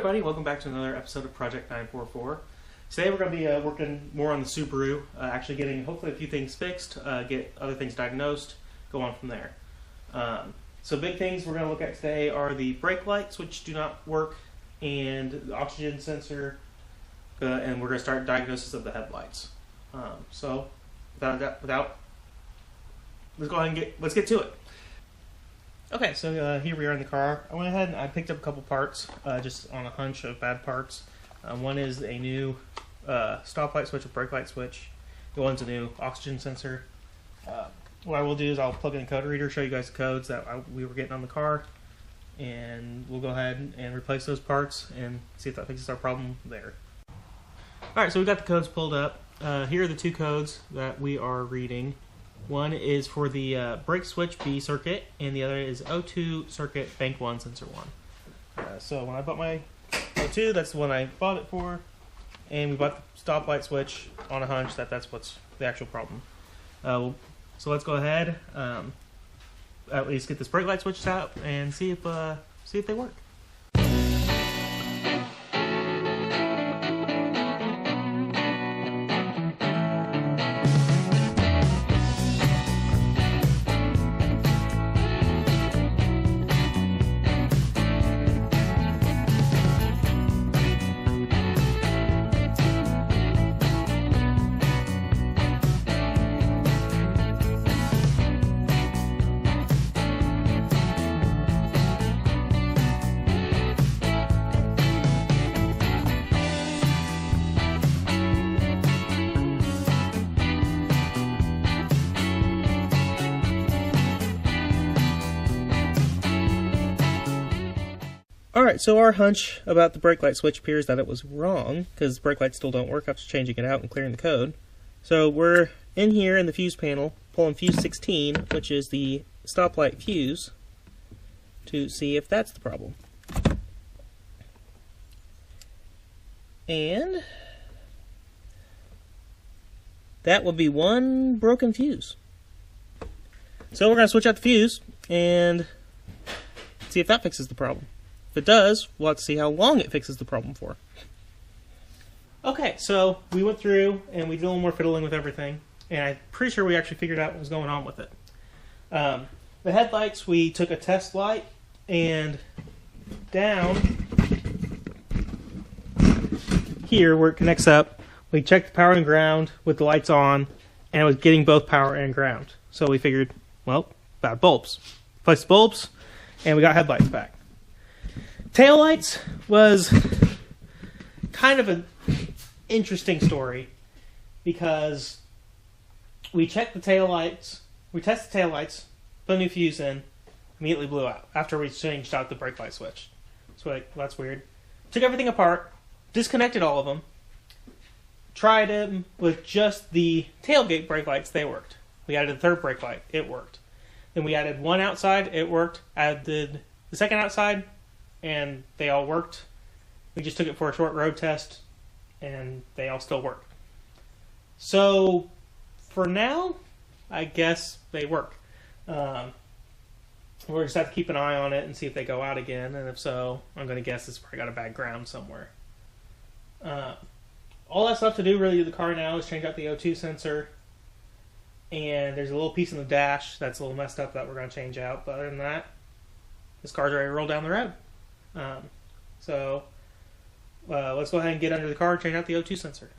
everybody, welcome back to another episode of Project 944. Today we're going to be working more on the Subaru, actually getting hopefully a few things fixed, get other things diagnosed, go on from there. So big things we're going to look at today are the brake lights, which do not work, and the oxygen sensor, and we're going to start diagnosis of the headlights. So without let's go ahead and let's get to it. Okay, so here we are in the car. I went ahead and I picked up a couple parts, just on a hunch of bad parts. One is a new stoplight switch, a brake light switch. The one's a new oxygen sensor. What I will do is I'll plug in a code reader, show you guys the codes that we were getting on the car, and we'll go ahead and replace those parts and see if that fixes our problem there. Alright, so we got the codes pulled up. Here are the two codes that we are reading. One is for the brake switch B circuit, and the other is O2 circuit bank 1 sensor 1. So when I bought my O2, that's the one I bought it for, and we bought the stoplight switch on a hunch that that's what's the actual problem. So let's go ahead, at least get this brake light switched out and see if they work. Alright, so our hunch about the brake light switch appears that it was wrong, because brake lights still don't work after changing it out and clearing the code. So we're in here in the fuse panel, pulling fuse 16, which is the stoplight fuse, to see if that's the problem. And that would be one broken fuse. So we're going to switch out the fuse and see if that fixes the problem. If it does, we'll have to see how long it fixes the problem for. Okay, so we went through and we did a little more fiddling with everything, and I'm pretty sure we actually figured out what was going on with it. The headlights, we took a test light and down here where it connects up, we checked the power and ground with the lights on, and it was getting both power and ground. So we figured, well, bad bulbs. Replaced the bulbs, and we got headlights back. Taillights was kind of an interesting story because we checked the taillights, we tested the taillights, put a new fuse in, immediately blew out after we changed out the brake light switch. So like, well, that's weird. Took everything apart, disconnected all of them, tried them with just the tailgate brake lights, they worked. We added a third brake light, it worked. Then we added one outside, it worked. Added the second outside, and they all worked. We just took it for a short road test, and they all still work. So, for now, I guess they work. We'll just have to keep an eye on it and see if they go out again, and if so, I'm going to guess it's probably got a bad ground somewhere. All that's left to do really to the car now is change out the O2 sensor, and there's a little piece in the dash that's a little messed up that we're going to change out, but other than that, this car's ready to roll down the road. So let's go ahead and get under the car and change out the O2 sensor.